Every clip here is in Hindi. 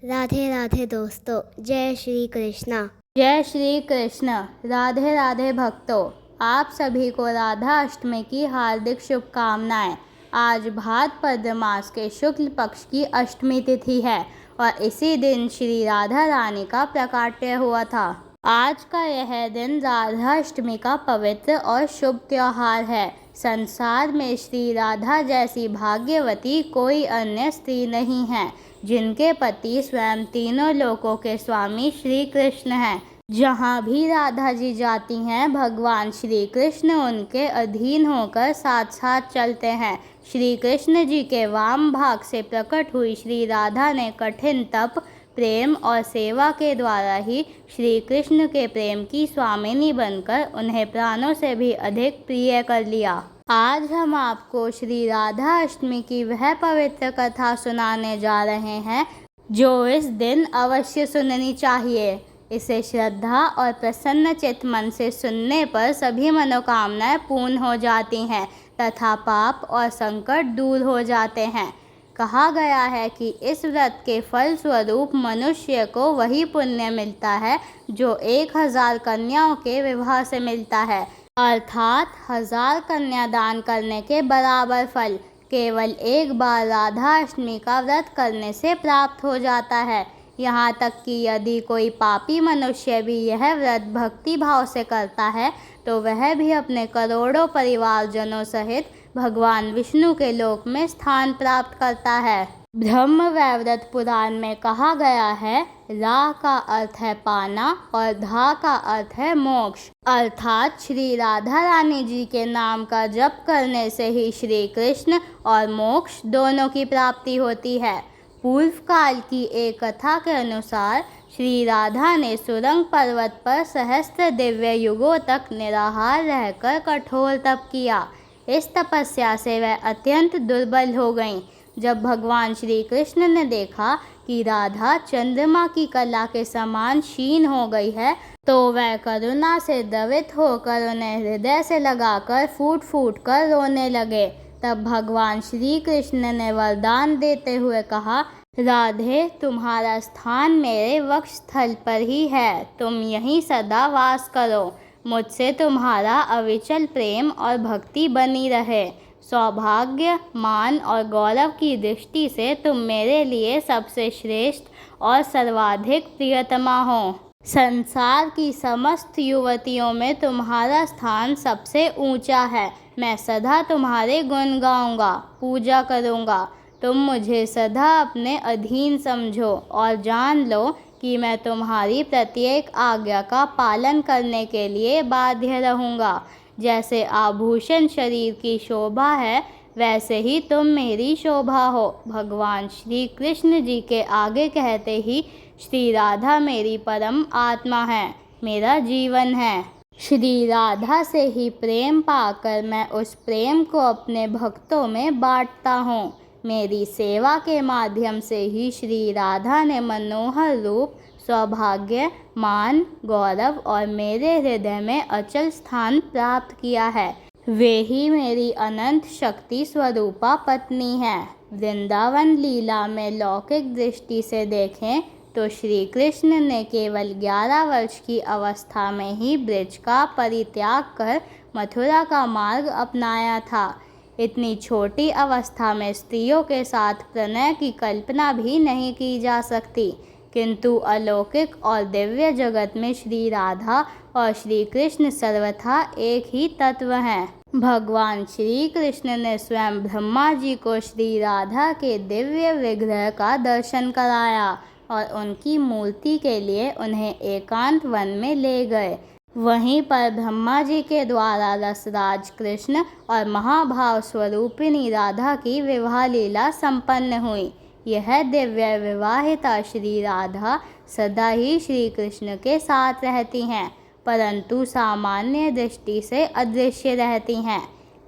राधे राधे दोस्तों, जय श्री कृष्णा। जय श्री कृष्ण। राधे राधे भक्तों, आप सभी को राधा अष्टमी की हार्दिक शुभकामनाएं। आज भाद्रपद मास के शुक्ल पक्ष की अष्टमी तिथि है और इसी दिन श्री राधा रानी का प्राकट्य हुआ था। आज का यह दिन राधा अष्टमी का पवित्र और शुभ त्योहार है। संसार में श्री राधा जैसी भाग्यवती कोई अन्य स्त्री नहीं है, जिनके पति स्वयं तीनों लोकों के स्वामी श्री कृष्ण हैं। जहाँ भी राधा जी जाती हैं, भगवान श्री कृष्ण उनके अधीन होकर साथ साथ चलते हैं। श्री कृष्ण जी के वाम भाग से प्रकट हुई श्री राधा ने कठिन तप, प्रेम और सेवा के द्वारा ही श्री कृष्ण के प्रेम की स्वामिनी बनकर उन्हें प्राणों से भी अधिक प्रिय कर लिया। आज हम आपको श्री राधा अष्टमी की वह पवित्र कथा सुनाने जा रहे हैं जो इस दिन अवश्य सुननी चाहिए। इसे श्रद्धा और प्रसन्न चित्त मन से सुनने पर सभी मनोकामनाएं पूर्ण हो जाती हैं तथा पाप और संकट दूर हो जाते हैं। कहा गया है कि इस व्रत के फल स्वरूप मनुष्य को वही पुण्य मिलता है जो 1000 कन्याओं के विवाह से मिलता है, अर्थात 1000 कन्यादान करने के बराबर फल केवल एक बार राधा अष्टमी का व्रत करने से प्राप्त हो जाता है। यहाँ तक कि यदि कोई पापी मनुष्य भी यह व्रत भक्ति भाव से करता है तो वह भी अपने करोड़ों परिवारजनों सहित भगवान विष्णु के लोक में स्थान प्राप्त करता है। ब्रह्म वैवर्त पुराण में कहा गया है, रा का अर्थ है पाना और धा का अर्थ है मोक्ष, अर्थात श्री राधा रानी जी के नाम का जप करने से ही श्री कृष्ण और मोक्ष दोनों की प्राप्ति होती है। पूर्व काल की एक कथा के अनुसार श्री राधा ने सुरंग पर्वत पर सहस्त्र दिव्य युगों तक निराहार रहकर कठोर तप किया। इस तपस्या से वह अत्यंत दुर्बल हो गईं। जब भगवान श्री कृष्ण ने देखा कि राधा चंद्रमा की कला के समान क्षीण हो गई है तो वह करुणा से द्रवित होकर उन्हें हृदय से लगाकर फूट फूट कर रोने लगे। तब भगवान श्री कृष्ण ने वरदान देते हुए कहा, राधे, तुम्हारा स्थान मेरे वक्षस्थल पर ही है, तुम यहीं सदा वास करो। मुझसे तुम्हारा अविचल प्रेम और भक्ति बनी रहे। सौभाग्य, मान और गौरव की दृष्टि से तुम मेरे लिए सबसे श्रेष्ठ और सर्वाधिक प्रियतमा हो। संसार की समस्त युवतियों में तुम्हारा स्थान सबसे ऊंचा है। मैं सदा तुम्हारे गुण गाऊंगा, पूजा करूंगा। तुम मुझे सदा अपने अधीन समझो और जान लो कि मैं तुम्हारी प्रत्येक आज्ञा का पालन करने के लिए बाध्य रहूँगा। जैसे आभूषण शरीर की शोभा है, वैसे ही तुम मेरी शोभा हो। भगवान श्री कृष्ण जी के आगे कहते ही श्री राधा मेरी परम आत्मा है, मेरा जीवन है। श्री राधा से ही प्रेम पाकर मैं उस प्रेम को अपने भक्तों में बांटता हूँ। मेरी सेवा के माध्यम से ही श्री राधा ने मनोहर रूप, सौभाग्य, मान, गौरव और मेरे हृदय में अचल स्थान प्राप्त किया है। वे ही मेरी अनंत शक्ति स्वरूपा पत्नी है। वृंदावन लीला में लौकिक दृष्टि से देखें तो श्री कृष्ण ने केवल 11 वर्ष की अवस्था में ही ब्रज का परित्याग कर मथुरा का मार्ग अपनाया था। इतनी छोटी अवस्था में स्त्रियों के साथ प्रणय की कल्पना भी नहीं की जा सकती, किंतु अलौकिक और दिव्य जगत में श्री राधा और श्री कृष्ण सर्वथा एक ही तत्व हैं। भगवान श्री कृष्ण ने स्वयं ब्रह्मा जी को श्री राधा के दिव्य विग्रह का दर्शन कराया और उनकी मूर्ति के लिए उन्हें एकांत वन में ले गए। वहीं पर ब्रह्मा जी के द्वारा रसराज कृष्ण और महाभाव स्वरूपिणी राधा की विवाह लीला संपन्न हुई। यह दिव्य विवाहिता श्री राधा सदा ही श्री कृष्ण के साथ रहती हैं, परंतु सामान्य दृष्टि से अदृश्य रहती हैं।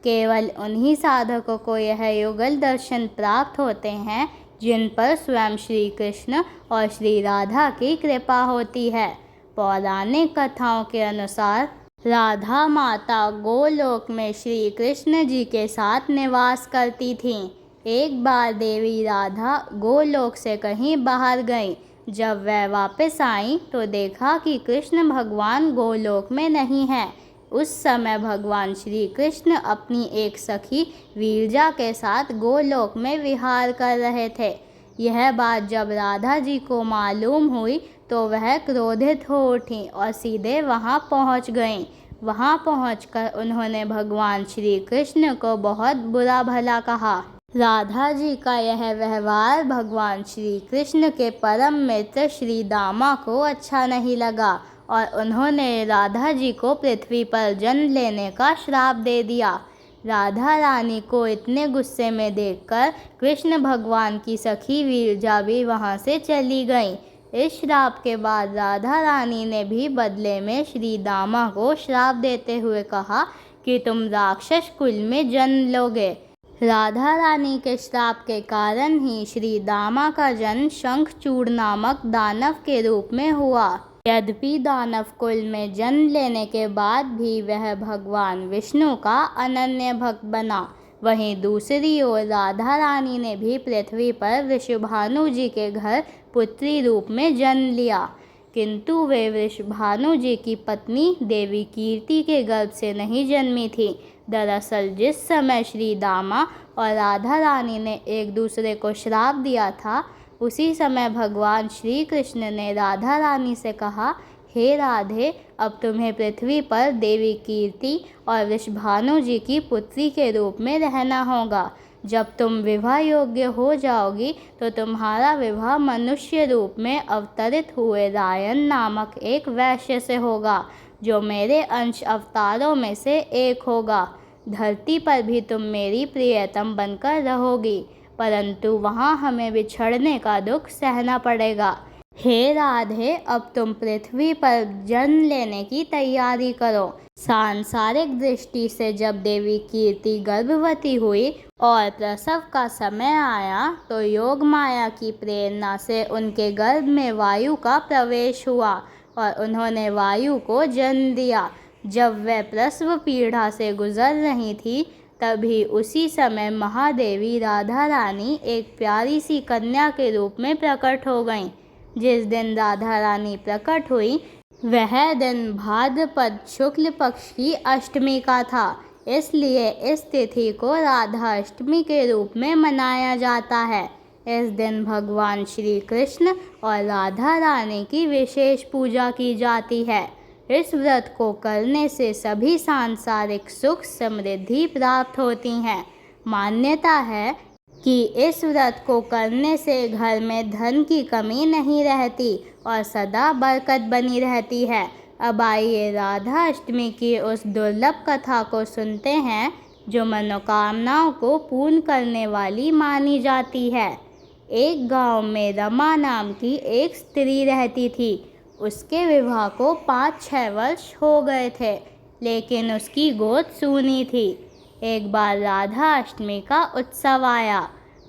केवल उन्हीं साधकों को यह युगल दर्शन प्राप्त होते हैं जिन पर स्वयं श्री कृष्ण और श्री राधा की कृपा होती है। पौराणिक कथाओं के अनुसार राधा माता गोलोक में श्री कृष्ण जी के साथ निवास करती थीं। एक बार देवी राधा गोलोक से कहीं बाहर गईं। जब वह वापस आईं तो देखा कि कृष्ण भगवान गोलोक में नहीं हैं। उस समय भगवान श्री कृष्ण अपनी एक सखी वीरजा के साथ गोलोक में विहार कर रहे थे। यह बात जब राधा जी को मालूम हुई तो वह क्रोधित हो उठीं और सीधे वहां पहुंच गईं। वहां पहुंचकर उन्होंने भगवान श्री कृष्ण को बहुत बुरा भला कहा। राधा जी का यह व्यवहार भगवान श्री कृष्ण के परम मित्र श्री दामा को अच्छा नहीं लगा और उन्होंने राधा जी को पृथ्वी पर जन्म लेने का श्राप दे दिया। राधा रानी को इतने गुस्से में देखकर कृष्ण भगवान की सखी वीरजा भी वहाँ से चली गईं। इस श्राप के बाद राधा रानी ने भी बदले में श्री दामा को श्राप देते हुए कहा कि तुम राक्षस कुल में जन्म लोगे। राधा रानी के श्राप के कारण ही श्री दामा का जन्म शंखचूड़ नामक दानव के रूप में हुआ। यद्यपि दानव कुल में जन्म लेने के बाद भी वह भगवान विष्णु का अनन्य भक्त बना। वहीं दूसरी ओर राधा रानी ने भी पृथ्वी पर वृषभानु जी के घर पुत्री रूप में जन्म लिया, किंतु वे वृषभानु जी की पत्नी देवी कीर्ति के गर्भ से नहीं जन्मी थी। दरअसल जिस समय श्री दामा और राधा रानी ने एक दूसरे को श्राप दिया था, उसी समय भगवान श्री कृष्ण ने राधा रानी से कहा, हे राधे, अब तुम्हें पृथ्वी पर देवी कीर्ति और वृषभानु जी की पुत्री के रूप में रहना होगा। जब तुम विवाह योग्य हो जाओगी तो तुम्हारा विवाह मनुष्य रूप में अवतरित हुए रायन नामक एक वैश्य से होगा, जो मेरे अंश अवतारों में से एक होगा। धरती पर भी तुम मेरी प्रियतम बनकर रहोगी, परंतु वहाँ हमें बिछड़ने का दुख सहना पड़ेगा। हे राधे, अब तुम पृथ्वी पर जन्म लेने की तैयारी करो। सांसारिक दृष्टि से जब देवी कीर्ति गर्भवती हुई और प्रसव का समय आया तो योग माया की प्रेरणा से उनके गर्भ में वायु का प्रवेश हुआ और उन्होंने वायु को जन्म दिया। जब वह प्रसव पीड़ा से गुजर रही थी, तभी उसी समय महादेवी राधा रानी एक प्यारी सी कन्या के रूप में प्रकट हो गईं। जिस दिन राधा रानी प्रकट हुई वह दिन भाद्रपद शुक्ल पक्ष की अष्टमी का था, इसलिए इस तिथि को राधा अष्टमी के रूप में मनाया जाता है। इस दिन भगवान श्री कृष्ण और राधा रानी की विशेष पूजा की जाती है। इस व्रत को करने से सभी सांसारिक सुख समृद्धि प्राप्त होती हैं। मान्यता है कि इस व्रत को करने से घर में धन की कमी नहीं रहती और सदा बरकत बनी रहती है। अब आइए राधा अष्टमी की उस दुर्लभ कथा को सुनते हैं जो मनोकामनाओं को पूर्ण करने वाली मानी जाती है। एक गांव में रमा नाम की एक स्त्री रहती थी। उसके विवाह को 5-6 वर्ष हो गए थे, लेकिन उसकी गोद सूनी थी। एक बार राधा अष्टमी का उत्सव आया।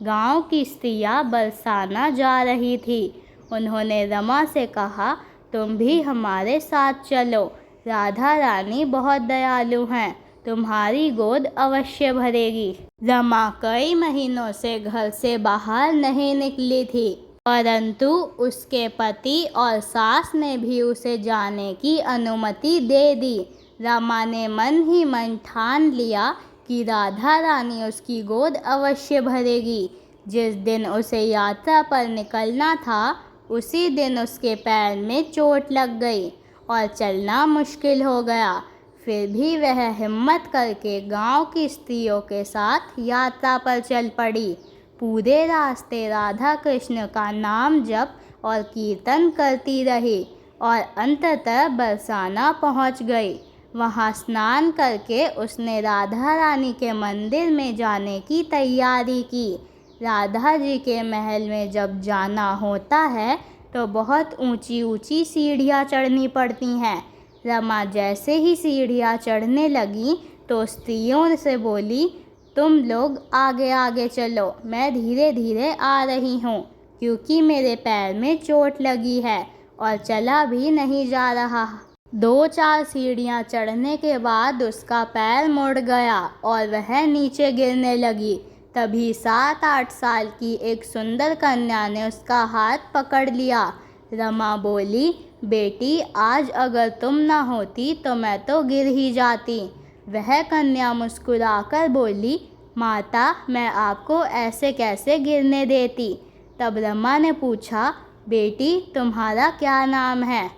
गांव की स्त्रियां बरसाना जा रही थी। उन्होंने रमा से कहा, तुम भी हमारे साथ चलो। राधा रानी बहुत दयालु हैं, तुम्हारी गोद अवश्य भरेगी। रमा कई महीनों से घर से बाहर नहीं निकली थी, परंतु उसके पति और सास ने भी उसे जाने की अनुमति दे दी। रमा ने मन ही मन ठान लिया कि राधा रानी उसकी गोद अवश्य भरेगी। जिस दिन उसे यात्रा पर निकलना था, उसी दिन उसके पैर में चोट लग गई और चलना मुश्किल हो गया। फिर भी वह हिम्मत करके गांव की स्त्रियों के साथ यात्रा पर चल पड़ी। पूरे रास्ते राधा कृष्ण का नाम जप और कीर्तन करती रही और अंततः बरसाना पहुंच गई। वहां स्नान करके उसने राधा रानी के मंदिर में जाने की तैयारी की। राधा जी के महल में जब जाना होता है तो बहुत ऊंची ऊंची सीढ़ियाँ चढ़नी पड़ती हैं। रमा जैसे ही सीढ़ियाँ चढ़ने लगी तो स्त्रियों से बोली, तुम लोग आगे आगे चलो, मैं धीरे धीरे आ रही हूँ, क्योंकि मेरे पैर में चोट लगी है और चला भी नहीं जा रहा। 2-4 सीढ़ियाँ चढ़ने के बाद उसका पैर मुड़ गया और वह नीचे गिरने लगी। तभी 7-8 साल की एक सुंदर कन्या ने उसका हाथ पकड़ लिया। रमा बोली, बेटी आज अगर तुम ना होती तो मैं तो गिर ही जाती। वह कन्या मुस्कुराकर बोली, माता मैं आपको ऐसे कैसे गिरने देती। तब रमा ने पूछा, बेटी तुम्हारा क्या नाम है।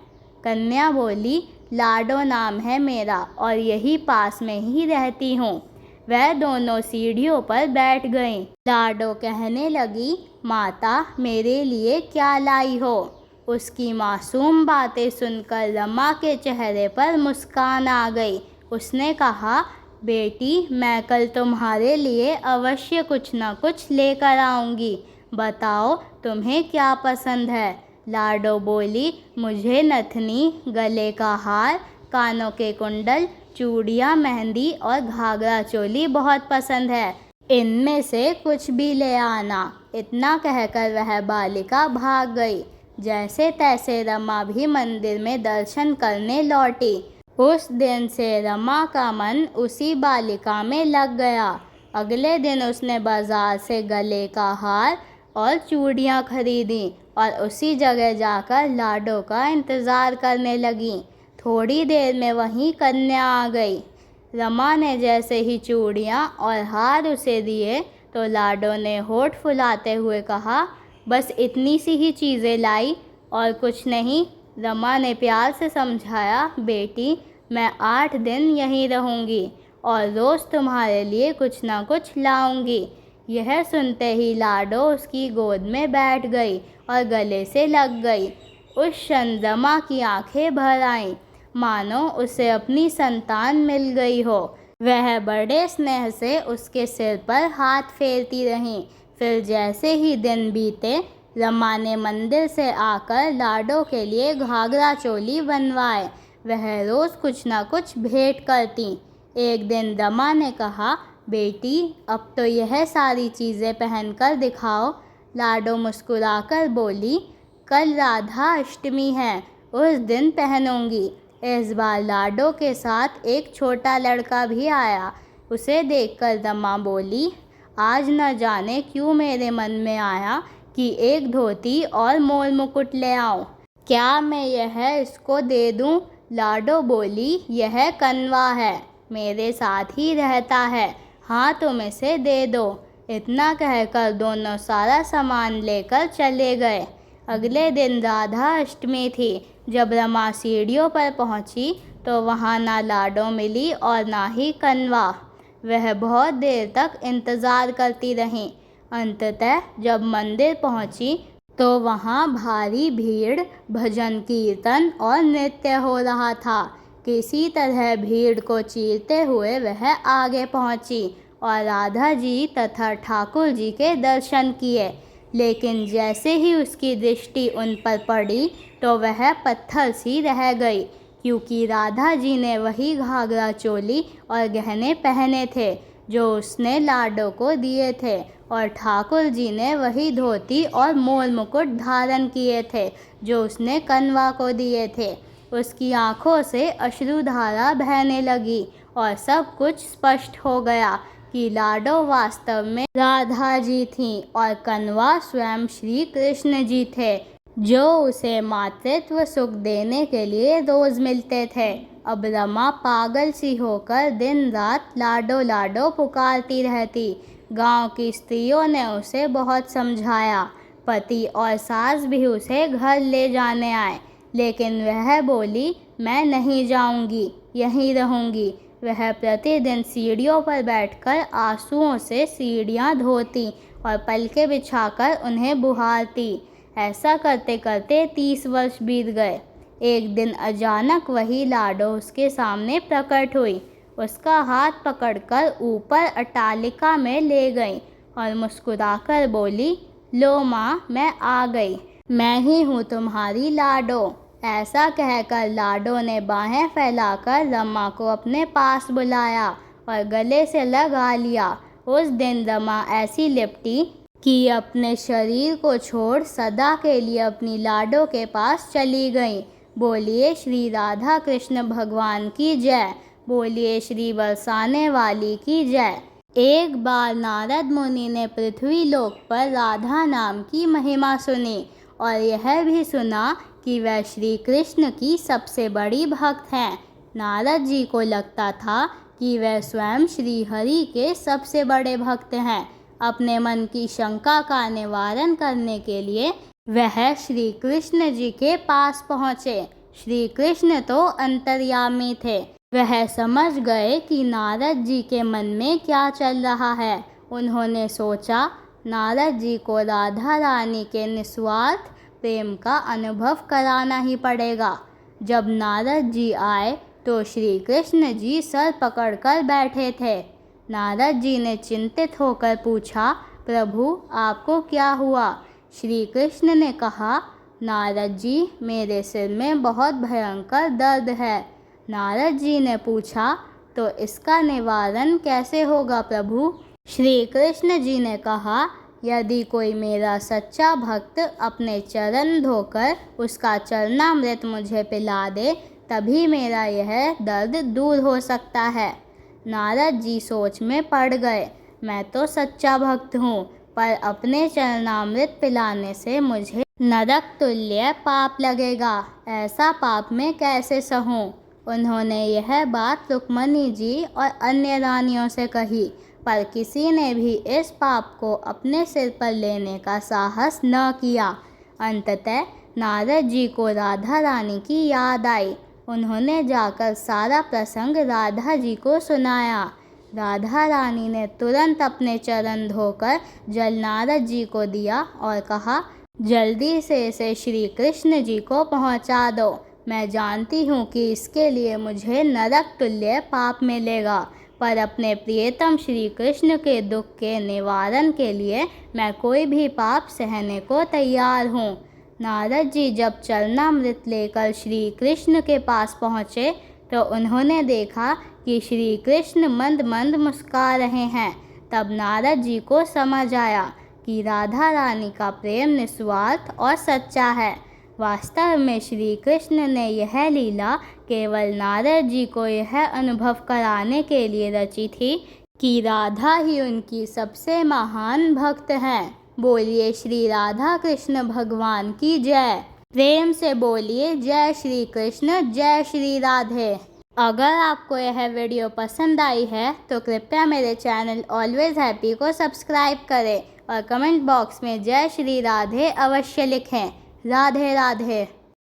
कन्या बोली, लाडो नाम है मेरा और यही पास में ही रहती हूँ। वह दोनों सीढ़ियों पर बैठ गईं। लाडो कहने लगी, माता मेरे लिए क्या लाई हो। उसकी मासूम बातें सुनकर रमा के चेहरे पर मुस्कान आ गई। उसने कहा, बेटी मैं कल तुम्हारे लिए अवश्य कुछ न कुछ लेकर आऊँगी। बताओ तुम्हें क्या पसंद है। लाडो बोली, मुझे नथनी, गले का हार, कानों के कुंडल, चूड़ियाँ, मेहंदी और घाघरा चोली बहुत पसंद है। इनमें से कुछ भी ले आना। इतना कहकर वह बालिका भाग गई। जैसे तैसे रमा भी मंदिर में दर्शन करने लौटी। उस दिन से रमा का मन उसी बालिका में लग गया। अगले दिन उसने बाजार से गले का हार और चूड़ियाँ खरीदी और उसी जगह जाकर लाडो का इंतज़ार करने लगी। थोड़ी देर में वहीं कन्या आ गई। रमा ने जैसे ही चूड़ियाँ और हार उसे दिए तो लाडो ने होठ फुलाते हुए कहा, बस इतनी सी ही चीज़ें लाई और कुछ नहीं। रमा ने प्यार से समझाया, बेटी मैं 8 दिन यहीं रहूँगी और रोज़ तुम्हारे लिए कुछ ना कुछ लाऊंगी। यह सुनते ही लाडो उसकी गोद में बैठ गई और गले से लग गई। उस क्षण रमा की आंखें भर आईं, मानो उसे अपनी संतान मिल गई हो। वह बड़े स्नेह से उसके सिर पर हाथ फेरती रहीं। फिर जैसे ही दिन बीते, रमा ने मंदिर से आकर लाडो के लिए घाघरा चोली बनवाए। वह रोज़ कुछ ना कुछ भेंट करती। एक दिन रमा ने कहा, बेटी अब तो यह सारी चीज़ें पहनकर दिखाओ। लाडो मुस्कुराकर बोली, कल राधा अष्टमी है, उस दिन पहनूंगी। इस बार लाडो के साथ एक छोटा लड़का भी आया। उसे देखकर रमा बोली, आज न जाने क्यों मेरे मन में आया कि एक धोती और मोर मुकुट ले आऊं। क्या मैं यह इसको दे दूं? लाडो बोली, यह कन्वा है, मेरे साथ ही रहता है, हाँ तुम इसे दे दो। इतना कहकर दोनों सारा सामान लेकर चले गए। अगले दिन राधा अष्टमी थी। जब रमा सीढ़ियों पर पहुंची तो वहां ना लाडो मिली और ना ही कन्वा। वह बहुत देर तक इंतज़ार करती रही। अंततः जब मंदिर पहुंची तो वहां भारी भीड़, भजन कीर्तन और नृत्य हो रहा था। किसी तरह भीड़ को चीरते हुए वह आगे पहुंची और राधा जी तथा ठाकुर जी के दर्शन किए। लेकिन जैसे ही उसकी दृष्टि उन पर पड़ी तो वह पत्थर सी रह गई, क्योंकि राधा जी ने वही घाघरा चोली और गहने पहने थे जो उसने लाडो को दिए थे, और ठाकुर जी ने वही धोती और मोर मुकुट धारण किए थे जो उसने कन्वा को दिए थे। उसकी आंखों से अश्रुधारा बहने लगी और सब कुछ स्पष्ट हो गया कि लाडो वास्तव में राधा जी थीं और कन्वा स्वयं श्री कृष्ण जी थे, जो उसे मातृत्व सुख देने के लिए रोज मिलते थे। अब रमा पागल सी होकर दिन रात लाडो लाडो पुकारती रहती। गांव की स्त्रियों ने उसे बहुत समझाया। पति और सास भी उसे घर ले जाने आए, लेकिन वह बोली, मैं नहीं जाऊंगी, यहीं रहूंगी। वह प्रतिदिन सीढ़ियों पर बैठकर आंसुओं से सीढ़ियां धोती और पलके बिछाकर उन्हें बुहारती। ऐसा करते करते 30 वर्ष बीत गए। एक दिन अचानक वही लाडो उसके सामने प्रकट हुई। उसका हाथ पकड़कर ऊपर अट्टालिका में ले गई और मुस्कुराकर बोली, लो माँ, मैं आ गई, मैं ही हूँ तुम्हारी लाडो। ऐसा कहकर लाडो ने बाहें फैलाकर रमा को अपने पास बुलाया और गले से लगा लिया। उस दिन रमा ऐसी लिपटी कि अपने शरीर को छोड़ सदा के लिए अपनी लाडो के पास चली गई। बोलिए श्री राधा कृष्ण भगवान की जय। बोलिए श्री बरसाने वाली की जय। एक बार नारद मुनि ने पृथ्वी लोक पर राधा नाम की महिमा सुनी और यह भी सुना कि वह श्री कृष्ण की सबसे बड़ी भक्त हैं। नारद जी को लगता था कि वह स्वयं श्री हरि के सबसे बड़े भक्त हैं। अपने मन की शंका का निवारण करने के लिए वह श्री कृष्ण जी के पास पहुँचे। श्री कृष्ण तो अंतर्यामी थे। वह समझ गए कि नारद जी के मन में क्या चल रहा है। उन्होंने सोचा नारद जी को राधा रानी के निस्वार्थ प्रेम का अनुभव कराना ही पड़ेगा। जब नारद जी आए तो श्री कृष्ण जी सर पकड़कर बैठे थे। नारद जी ने चिंतित होकर पूछा, प्रभु आपको क्या हुआ? श्री कृष्ण ने कहा, नारद जी मेरे सिर में बहुत भयंकर दर्द है। नारद जी ने पूछा, तो इसका निवारण कैसे होगा प्रभु? श्री कृष्ण जी ने कहा, यदि कोई मेरा सच्चा भक्त अपने चरण धोकर उसका चरणामृत मुझे पिला दे तभी मेरा यह दर्द दूर हो सकता है। नारद जी सोच में पड़ गए। मैं तो सच्चा भक्त हूँ, पर अपने चरणामृत पिलाने से मुझे नरक तुल्य पाप लगेगा। ऐसा पाप मैं कैसे सहूँ? उन्होंने यह बात रुक्मणी जी और अन्य रानियों से कही, पर किसी ने भी इस पाप को अपने सिर पर लेने का साहस न किया। अंततः नारद जी को राधा रानी की याद आई। उन्होंने जाकर सारा प्रसंग राधा जी को सुनाया। राधा रानी ने तुरंत अपने चरण धोकर जल नारद जी को दिया और कहा, जल्दी से इसे श्री कृष्ण जी को पहुंचा दो। मैं जानती हूँ कि इसके लिए मुझे नरक तुल्य पाप मिलेगा, पर अपने प्रियतम श्री कृष्ण के दुख के निवारण के लिए मैं कोई भी पाप सहने को तैयार हूँ। नारद जी जब चरणामृत लेकर श्री कृष्ण के पास पहुँचे तो उन्होंने देखा कि श्री कृष्ण मंद मंद मुस्कुरा रहे हैं। तब नारद जी को समझ आया कि राधा रानी का प्रेम निस्वार्थ और सच्चा है। वास्तव में श्री कृष्ण ने यह लीला केवल नारद जी को यह अनुभव कराने के लिए रची थी कि राधा ही उनकी सबसे महान भक्त हैं। बोलिए श्री राधा कृष्ण भगवान की जय। प्रेम से बोलिए जय श्री कृष्ण, जय श्री राधे। अगर आपको यह वीडियो पसंद आई है तो कृपया मेरे चैनल ऑलवेज हैप्पी को सब्सक्राइब करें और कमेंट बॉक्स में जय श्री राधे अवश्य लिखें। राधे राधे।